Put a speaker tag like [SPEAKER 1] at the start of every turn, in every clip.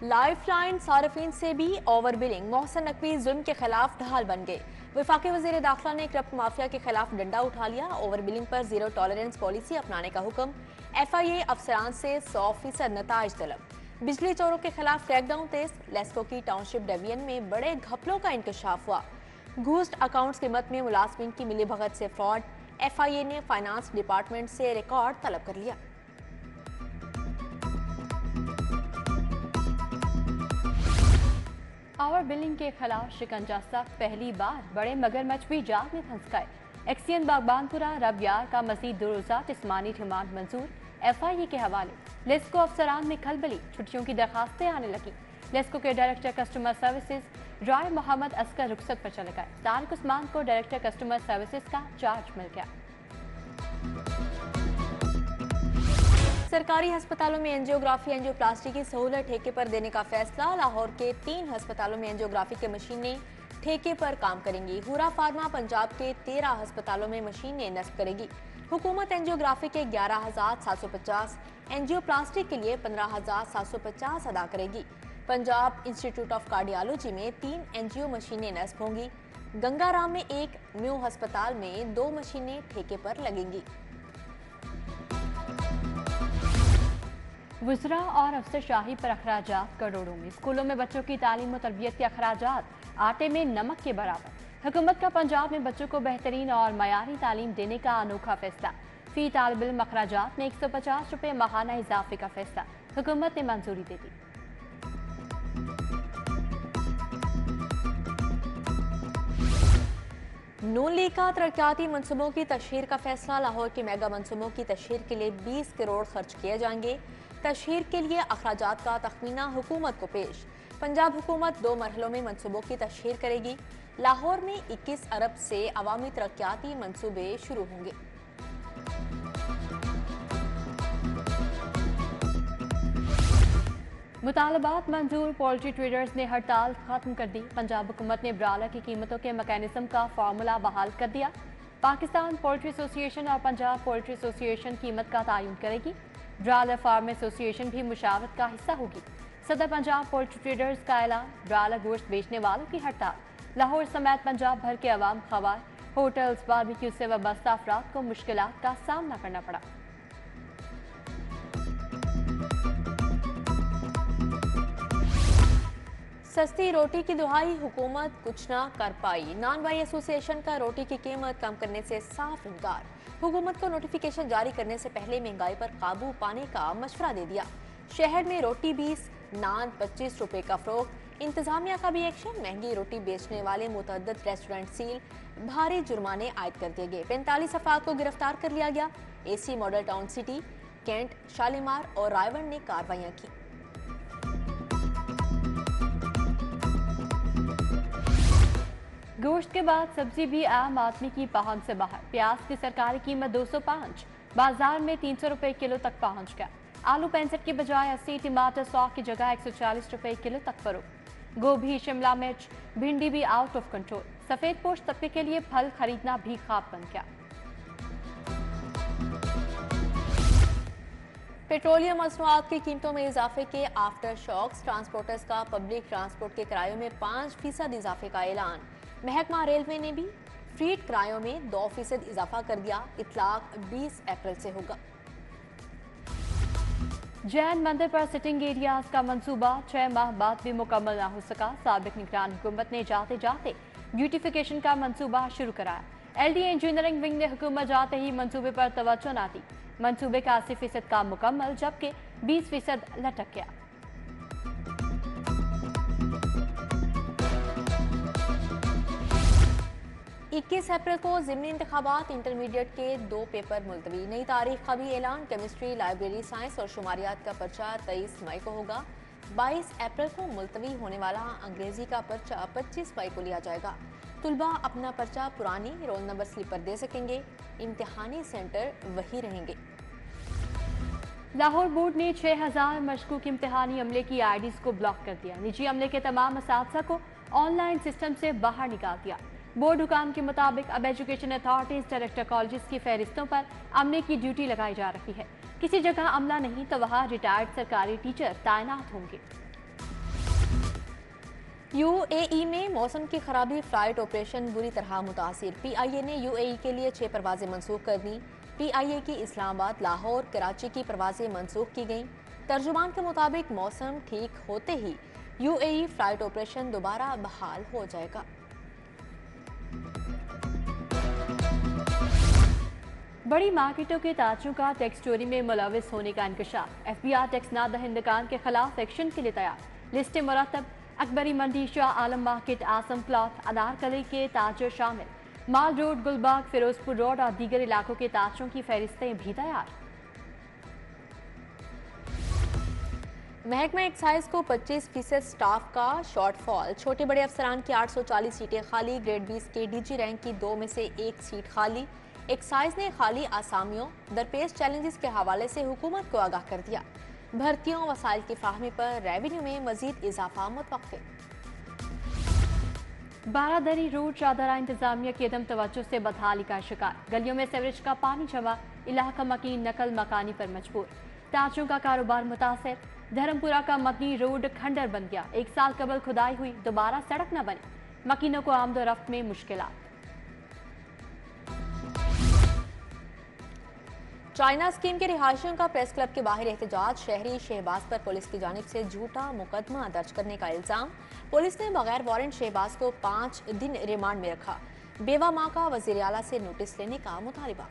[SPEAKER 1] Lifeline सार्फिन से भी over billing, Mohsin Naqvi जुल्म के खिलाफ ढाल बन गए। वफाकी वजीर दाखिला ने करप्ट माफिया के खिलाफ डंडा उठा लिया। ओवर बिलिंग पर जीरो टॉलरेंस पॉलिसी अपनाने का हुक्म। FIA अफसरान से 100% नताइज तलब। बिजली चोरों के खिलाफ क्रैकडाउन तेज। लेस्को की टाउनशिप डिवीजन में बड़े घपलों का इंकशाफ हुआ। घूस्ट अकाउंट्स की मद में मुलाजमीन की मिलीभगत से फ्रॉड। FIA ने फाइनेंस डिपार्टमेंट से रिकॉर्ड तलब कर लिया।
[SPEAKER 2] ओवर बिलिंग के खिलाफ शिकंजा सख्त, पहली बार बड़े मगरमच्छ भी जाल में फंस गए। एक्सियन बागबानपुरा रबियार का मजीद 2 रोज़ा जिस्मानी रिमांड मंजूर। FIA के हवाले लेस्को अफसरान में खलबली, छुट्टियों की दरखास्तें आने लगी। लेस्को के डायरेक्टर कस्टमर सर्विसेज राय मोहम्मद असकर रुखसत पर चले गए। तारिक उस्मान को डायरेक्टर कस्टमर सर्विसेज का चार्ज मिल गया।
[SPEAKER 1] सरकारी अस्पतालों में एंजियोग्राफी एंजियोप्लास्टी की सहूलत ठेके पर देने का फैसला। लाहौर के 3 अस्पतालों में एंजियोग्राफी की मशीनें ठेके पर काम करेंगी। हुरा फार्मा पंजाब के 13 अस्पतालों में मशीनें नस्ब करेगी। हुकूमत एंजियोग्राफी के 11,750, एंजियोप्लास्टी के लिए 15,750 अदा करेगी। पंजाब इंस्टीट्यूट ऑफ कार्डियोलॉजी में 3 एंजियो मशीनें नस्ब होंगी। गंगाराम में 1, म्यू अस्पताल में 2 मशीनें ठेके पर लगेंगी।
[SPEAKER 2] वुज़रा और अफसरशाही पर अखराजात करोड़ों में। स्कूलों में बच्चों की तालीम और तरबियत के अखराजात आटे में नमक के बराबर। हुकूमत का पंजाब में बच्चों को बेहतरीन और मयारी तालीम देने का अनोखा फैसला। फी तालिब इल्म अखराजात में 150 रुपये माहाना इजाफे का फैसला हुकूमत ने मंजूरी दे दी।
[SPEAKER 1] नून लीग का तरक्याती मनसूबों की तशहीर का फैसला। लाहौर के मेगा मनसूबों की तशहीर के लिए 20 करोड़ खर्च किए जाएंगे। तशहीर के लिए अखराजात का तखमीना हुकूमत को पेश। पंजाब हुकूमत 2 मरहलों में मनसूबों की तशहीर करेगी। लाहौर में 21 अरब से अवामी तरक्याती मनसूबे शुरू होंगे।
[SPEAKER 2] मुतालबात मंजूर, पोल्ट्री ट्रेडर्स ने हड़ताल खत्म कर दी। पंजाब हुकूमत ने ब्रायलर की कीमतों के मैकेनिज्म का फार्मूला बहाल कर दिया। पाकिस्तान पोल्ट्री एसोसिएशन और पंजाब पोल्ट्री एसोसिएशन कीमत का तयन करेगी। ब्रायलर फार्म एसोसिएशन भी मुशावरत का हिस्सा होगी। सदर पंजाब पोल्ट्री ट्रेडर्स का ऐलान। ब्रायलर गोश्त बेचने वालों की हड़ताल। लाहौर समेत पंजाब भर के अवाम, खवार, होटल्स, बारबेक्यू से वाबस्ता अफराद को मुश्किलात का सामना करना पड़ा।
[SPEAKER 1] सस्ती रोटी की दुहाई, हुकूमत कुछ ना कर पाई। नान बाई एसोसिएशन का रोटी की कीमत कम करने से साफ इनकार। हुकूमत को नोटिफिकेशन जारी करने से पहले महंगाई पर काबू पाने का मशवरा दे दिया। शहर में रोटी 20, नान 25 रुपए का फरोख्त। इंतजामिया का भी एक्शन। महंगी रोटी बेचने वाले मुतअद्दिद रेस्टोरेंट सील। भारी जुर्माने आयद कर दिए गए। 45 अफराद को गिरफ्तार कर लिया गया। AC Model Town City, Cantt, Shalimar और रायवन ने कार्रवाइयां की।
[SPEAKER 2] गोश्त के बाद सब्जी भी आम आदमी की पहुंच से बाहर। प्याज की सरकारी कीमत 205, बाजार में 300 रुपए किलो तक पहुंच गया। आलू 65 की बजाय 80, टमाटर 100 की जगह 140 रुपए किलो तक फरोख्त। गोभी, शिमला मिर्च, भिंडी भी आउट ऑफ कंट्रोल। सफेद पोश तबके के लिए फल खरीदना भी ख्वाब बन गया।
[SPEAKER 1] पेट्रोलियम मसनूआत की कीमतों में इजाफे के आफ्टर शॉक्स। ट्रांसपोर्टर्स का पब्लिक ट्रांसपोर्ट के किरायों में 5% इजाफे का ऐलान। महकमा रेलवे ने भी फ्रीट किरायों में 2% इजाफा कर दिया। इतलाक 20 अप्रैल से होगा।
[SPEAKER 2] जैन मंदिर पर सिटिंग एरियाज का मंसूबा 6 माह बाद भी मुकम्मल ना हो सका। साबिक निगरान हुकूमत ने जाते जाते ब्यूटिफिकेशन का मंसूबा शुरू कराया। LDA इंजीनियरिंग विंग ने हुकूमत जाते ही मंसूबे पर तवज्जो ना दी। मंसूबे का 80% काम मुकम्मल, जबकि 20% लटक गया।
[SPEAKER 1] इक्कीस अप्रैल को ज़िमनी इंतखाबात। इंटरमीडिएट के 2 पेपर मुलतवी। नई तारीख का भी ऐलान। केमिस्ट्री, लाइब्रेरी साइंस और शुमारियात का पर्चा 23 मई को होगा। 22 अप्रैल को मुलतवी होने वाला अंग्रेजी का पर्चा 25 मई को लिया जाएगा। तुलबा अपना पर्चा पुरानी रोल नंबर स्लिप पर दे सकेंगे। इम्तिहानी सेंटर वही रहेंगे।
[SPEAKER 2] लाहौर बोर्ड ने 6000 मशकूक इम्तिहानी अमले की IDs को ब्लॉक कर दिया। निजी अमले के तमाम असातिज़ा को ऑनलाइन सिस्टम से बाहर निकाल दिया। बोर्ड हुकाम के मुताबिक अब एजुकेशन अथॉरिटीज डायरेक्टर कॉलेज की फहरिस्तों पर अमले की ड्यूटी लगाई जा रही है। किसी जगह अमला नहीं तो वहाँ रिटायर्ड सरकारी टीचर तैनात होंगे।
[SPEAKER 1] यूएई में मौसम की खराबी, फ्लाइट ऑपरेशन बुरी तरह मुतासिर। पीआईए ने यूएई के लिए 6 परवाजें मनसूख कर दी। पीआईए की इस्लामाबाद, लाहौर, कराची की परवाजें मनसूख की गईं। तर्जुमान के मुताबिक मौसम ठीक होते ही यूएई फ्लाइट ऑपरेशन दोबारा बहाल हो जाएगा।
[SPEAKER 2] बड़ी मार्केटों के ताजों का टैक्स चोरी में मुलविस होने का इंकशाफ। एफबीआई टैक्स ना दहिंदगान के खिलाफ एक्शन के लिए तैयार। लिस्ट मुरतब। अकबरी मंडी, शाह आलम मार्केट, आसम क्लॉथ, अनारकली के ताजर शामिल। माल रोड, गुलबाग, फिरोजपुर रोड और दीगर इलाकों के ताजों की फहरिस्तें भी तैयार।
[SPEAKER 1] महकमा एक्साइज को 25% स्टाफ का शॉर्टफॉल। छोटे बड़े अफसरान की 840 सीटें खाली। ग्रेड 20 के डीजी रैंक की 2 में से 1 सीट खाली। एक्साइज ने खाली आसामियों, दरपेश चैलेंजेस के हवाले से हुकूमत को आगाह कर दिया। भर्तियों, वसाइल की फाहमी पर रेवेन्यू में मजीद इजाफा मुतवक्किल।
[SPEAKER 2] बारादरी रोड शाहदरा इंतजामिया की अदम तवज्जो से बदहाली का शिकार। गलियों में सीवरेज का पानी जमा, इलाका मकीन नकल मकानी पर मजबूर। ताजों का कारोबार मुतासर। धर्मपुरा का मदनी रोड खंडर बन गया। 1 साल कबल खुदाई हुई, दोबारा सड़क न बनी। मकीनों को आमदोरफ्त में मुश्किलात।
[SPEAKER 1] चाइना स्कीम के रिहायशियों का प्रेस क्लब के बाहर एहतजाज। शहरी शहबाज पर पुलिस की जानिब से झूठा मुकदमा दर्ज करने का इल्जाम। पुलिस ने बगैर वारंट शहबाज को 5 दिन रिमांड में रखा। बेवा मां का वजीर आला से नोटिस लेने का मुतालबा।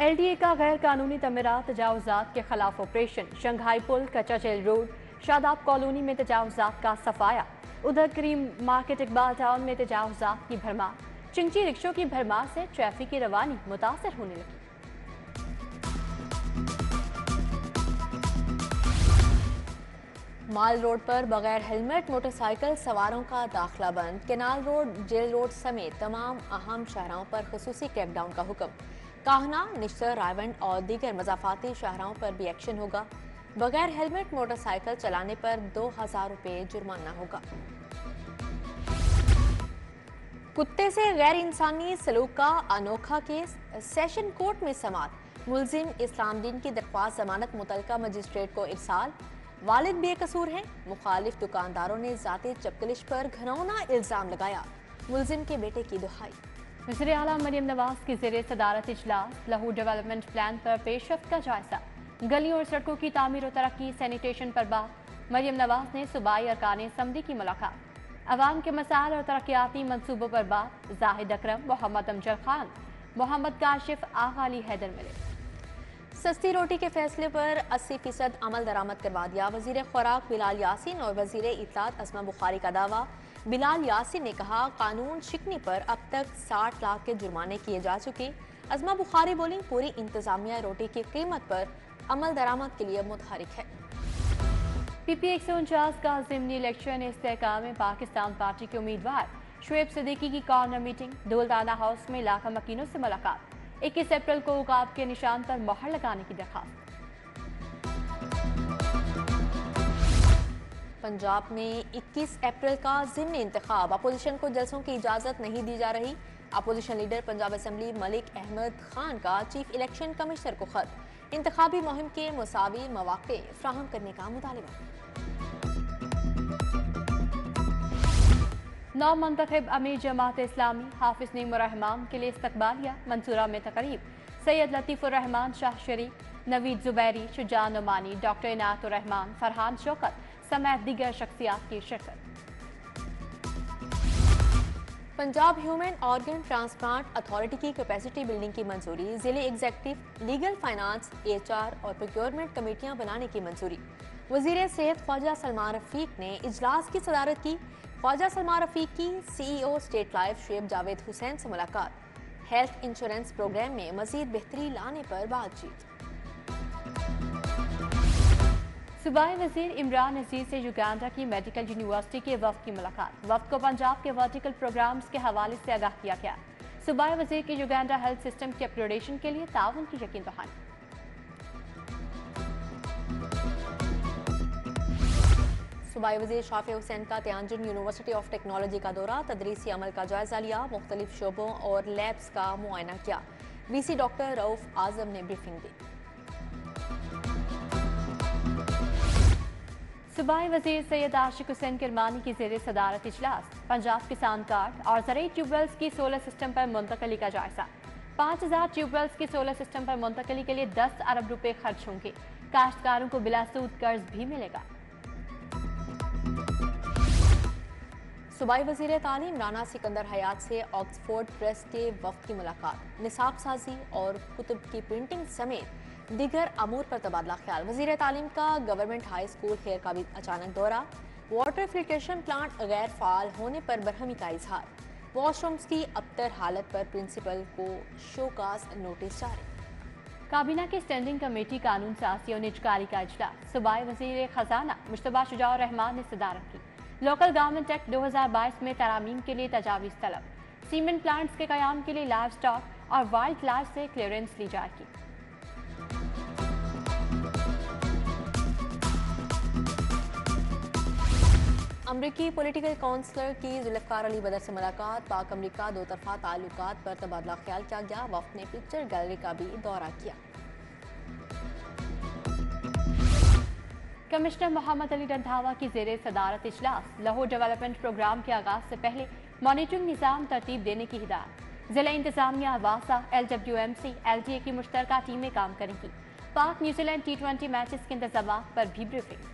[SPEAKER 2] एलडीए का गैर कानूनी तमीरात तजावुजात के खिलाफ ऑपरेशन। शंघाई पुल, कच्चा जेल रोड, शादाब कॉलोनी में तजावुजात का सफाया। उधर करीम मार्केट, इकबाल टाउन में तजावुजात की भरमार। चिंची रिक्शों की भरमार से ट्रैफिक की रवानी मुतासर होने लगी।
[SPEAKER 1] माल रोड पर बगैर हेलमेट मोटरसाइकिल सवारों का दाखिला बंद। केनाल रोड, जेल रोड समेत तमाम अहम शाहराहों पर खुसूसी क्रैकडाउन का हुक्म। काहना, निश्तर, रायवंड और दीगर मजाफाती शाहराहों पर भी एक्शन होगा। बगैर हेलमेट मोटरसाइकिल चलाने पर 2000 रुपये जुर्माना होगा। कुत्ते से गैर इंसानी सलूक का अनोखा केस। सेशन कोर्ट में समाअत। मुलजिम इस्लामुद्दीन की दरख्वास्त जमानत मुतलका मजिस्ट्रेट को इरसाल। वालिद बेकसूर हैं। मुखालिफ दुकानदारों ने जाते चपकलिश पर घिनौना इल्जाम लगाया। मुलजिम के बेटे की दुहाई।
[SPEAKER 2] वज़ीर आला मरियम नवाज की ज़ेरे सदारत इजलास। लहू डेवलपमेंट प्लान पर पेशरफ्त का जायजा। गलियों और सड़कों की तामीर और तरक्की, सैनिटेशन पर बात। मरियम नवाज ने सूबाई अरकान असम्बली की मुलाकात। अवाम के मसाइल और तरक्याती मनसूबों पर बात। जाहिद अकरम, मोहम्मद अमजद खान, मोहम्मद काशिफ, आगा अली हैदर मिले। सस्ती रोटी के फैसले पर 80% अमल दरामद करवा दिया। वजीर खुराक बिलाल यासीन और वजीर इत्तलात अस्मा बुखारी का दावा। बिलाल यासीन ने कहा, कानून शिकनी पर अब तक 60 लाख के जुर्माने किए जा चुके। अस्मा बुखारी बोली, पूरी इंतजामिया रोटी की कीमत पर अमल दरामद के लिए मुतहरिक है। पीपी 149 का ज़िमनी इलेक्शन इस्तेहकाम में पाकिस्तान पार्टी के उम्मीदवार शुएब सिद्दीकी की कॉर्नर मीटिंग। दुलदाना हाउस में इलाका मकीनों से मुलाकात। 21 अप्रैल को उकाब के निशान पर मोहर लगाने की दरखास्त। पंजाब में 21 अप्रैल का ज़िमनी इंतखाब। अपोजिशन को जलसों की इजाज़त नहीं दी जा रही। Opposition leader Punjab assembly Malik Ahmad Khan का चीफ इलेक्शन कमिश्नर को खत। इंतखाबी मुहिम के मुसावी मौक़े फ्राहम करने का मुतालबा। नौ मुंतखब अमीर जमात इस्लामी हाफिज नईमुर्रहमान के लिए इस्तकबालिया। मंसूरा में तकरीब। सैयद लतीफ़ुर्रहमान शाह शरीफ, नवीद जुबैरी, शुजान नुमानी, डॉक्टर इनायतुर्रहमान, फरहान शौकत समेत दीगर शख्सियात की शिरकत। Punjab human organ transplant authority की कैपेसिटी बिल्डिंग की मंजूरी। जिले एग्जीक्यूटिव, लीगल, फाइनेंस, एचआर और प्रोक्योरमेंट कमेटियां बनाने की मंजूरी। वजीर सेहत ख्वाजा सलमान रफीक ने इजलास की सदारत की। ख्वाजा सलमान रफीक की CEO state life Shoaib Javed Hussain से मुलाकात। हेल्थ इंश्योरेंस प्रोग्राम में मजीद बेहतरी लाने पर बातचीत। सूबाई वजीर इमरान नज़ीर से युगांडा की मेडिकल यूनिवर्सिटी के वफ्द की मुलाकात। वफ्द को पंजाब के वर्टिकल प्रोग्राम्स के हवाले से आगाह किया गया। सूबाई वजीर की युगांडा हेल्थ सिस्टम के अपग्रेडेशन के लिए ताउन की यकीन दहानी। सूबाई वजीर शाफी हुसैन का तियानजिन यूनिवर्सिटी ऑफ टेक्नोलॉजी का दौरा। तदरीसी अमल का जायजा लिया। मुख्तलिफ शोबों और लैब्स का मुआयना किया। वीसी डॉक्टर रऊफ आजम ने ब्रीफिंग दी। सूबाई वजीर सैयद आशिक हुसैन किरमानी की ज़ेरे सदारत इजलास पंजाब किसान कार्ड और ज़रूरी ट्यूबवेल्स की सोलर सिस्टम पर मुंतकली का जायजा। 5000 ट्यूबवेल्स की सोलर सिस्टम पर मुंतकली के लिए 10 अरब रुपए खर्च होंगे। काश्तकारों को बिला सूद कर्ज भी मिलेगा।
[SPEAKER 1] सूबाई वज़ीर तालीम राना सिकंदर हयात से ऑक्सफोर्ड प्रेस के वफ़द की मुलाकात, निसाब साजी और कुतुब की प्रिंटिंग समेत दीगर अमूर पर तबादला ख्याल। वज़ीर तालीम का गवर्नमेंट हाई स्कूल खेर का भी अचानक दौरा, वाटर फिल्ट्रेशन प्लांट गैर फाल होने पर बरहमी का इजहार, वॉशरूम्स की अबतर हालत पर प्रिंसिपल को शोकास नोटिस जारी।
[SPEAKER 2] काबीना की स्टैंडिंग कमेटी कानून साजी और निजकारी का इजलास, सूबाई वज़ीर खजाना मुश्तबा शुजाउर रहमान ने सदारत की। लोकल गवर्नमेंट एक्ट 2022 में तरामीम के लिए तजावीज़ तलब, सीमेंट प्लांट्स के क़याम के लिए लाइव स्टॉक और वाइल्ड लाइफ से क्लियरेंस ली जाएगी।
[SPEAKER 1] अमरीकी पॉलिटिकल काउंसलर की जुल्फ़िकार अली बदर से मुलाकात, पाक अमरीका दो तरफा ताल्लुकात पर तबादला ख्याल किया गया। वफ़द ने पिक्चर गैलरी का भी दौरा किया।
[SPEAKER 2] कमिश्नर मोहम्मद अली रंधावा की ज़ेरे सदारत इजलास, लाहौर डेवलपमेंट प्रोग्राम के आगाज से पहले मॉनिटरिंग निज़ाम तरतीब देने की हिदायत। ज़िला इंतजामिया वासा LWMC LTA की मुश्तरका टीमें काम करेंगी। पाक न्यूजीलैंड T20 मैचेस के इंतजाम पर भी ब्रीफिंग।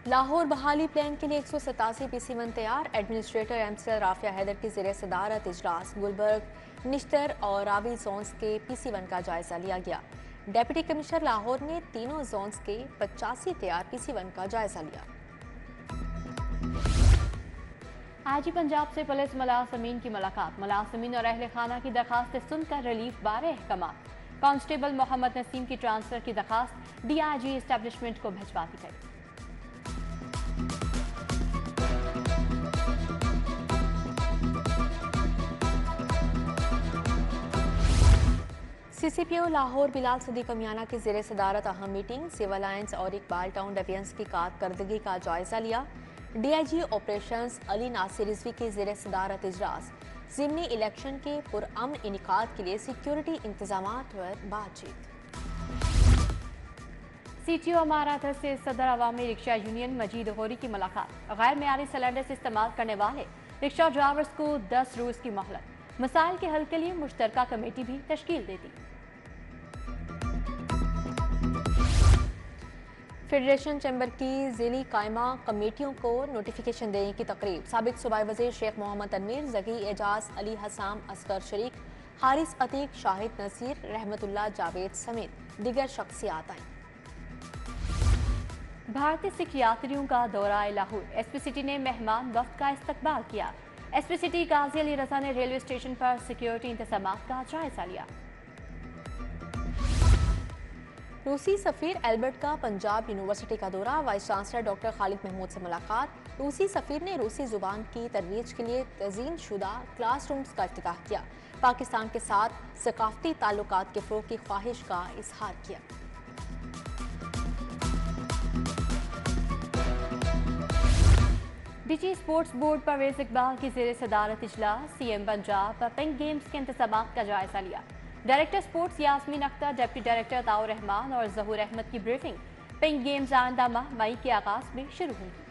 [SPEAKER 1] लाहौर बहाली प्लान के लिए 187 PC1 तैयार, एडमिनिस्ट्रेटर MCL राफिया हैदर की ज़ेरे सदारत इजलास, गुलबर्ग, निश्तर और रावी जोन्स के PC1 का जायजा लिया गया। डेप्यूटी कमिश्नर लाहौर ने तीनों जोन्स के 85 तैयार PC1 का जायजा लिया।
[SPEAKER 2] आज ही पंजाब से पुलिस मुलाजमीन की मुलाकात, मुलाजमीन और अहल खाना की दरखास्तें सुनकर रिलीफ बारे अहकामात। कांस्टेबल मोहम्मद नसीम की ट्रांसफर की दरखास्त DIG एस्टेब्लिशमेंट को भिजवा दी गई।
[SPEAKER 1] CCPO लाहौर बिलाल सदीक मियाना की ज़ेरे सदारत अहम मीटिंग, सिविल लाइन्स और इकबाल टाउन डिफेंस की कारकर्दगी का जायजा लिया। DIG ऑपरेशंस अली नासिर रिजवी की ज़ेरे सदारत इजलास, ज़िमनी इलेक्शन के पुरअमन इनेकाद के लिए सिक्योरिटी इंतजामात पर बातचीत।
[SPEAKER 2] CTO अमारात से सदर अवामी रिक्शा यूनियन मजीद होरी की मुलाकात, गैर मेयारी सिलेंडर इस्तेमाल करने वाले रिक्शा ड्राइवर्स को 10 रोज की मोहलत, मसाइल के हल के लिए मुश्तरका कमेटी भी तश्कील दे दी।
[SPEAKER 1] फेडरेशन चैम्बर की ज़िली कायमा कमेटियों को नोटिफिकेशन देने की तकरीब, साबिक सूबाई वज़ीर शेख मोहम्मद तनवीर, ज़की एजाज, अली हसाम, असगर शरीक, हारिस अतीक, शाहिद नसीर, रहमतुल्लाह जावेद समेत दीगर शख्सियात आईं।
[SPEAKER 2] भारतीय सिख यात्रियों का दौरा लाहौर, SP सिटी ने मेहमान वफ्द का इस्तकबाल किया। SP सिटी गाजी अली रजा ने रेलवे स्टेशन पर सिक्योरिटी इंतजामात का जायजा लिया।
[SPEAKER 1] रूसी सफ़ीर एल्बर्ट का पंजाब यूनिवर्सिटी का दौरा, vice chancellor doctor Khalid Mahmood से मुलाकात। रूसी सफ़ीर ने रूसी ज़ुबान की तरवीज के लिए तज़ीन शुदा क्लासरूम्स का इफ्तिताह किया। पाकिस्तान के साथ सकाफती ताल्लुकात के फ़रोग़ की ख्वाहिश का इजहार किया।
[SPEAKER 2] DG sports board Pervez Iqbal की ज़ेरे सदारत इजलास, CM पंजाब पिंक गेम्स के इंतजामात का जायजा लिया। Director sports Yasmeen Akhtar, deputy director ताउर रहमान और जहूर अहमद की ब्रीफिंग। पिंक गेम्स आइंदा माह मई के आगाज में शुरू होंगी।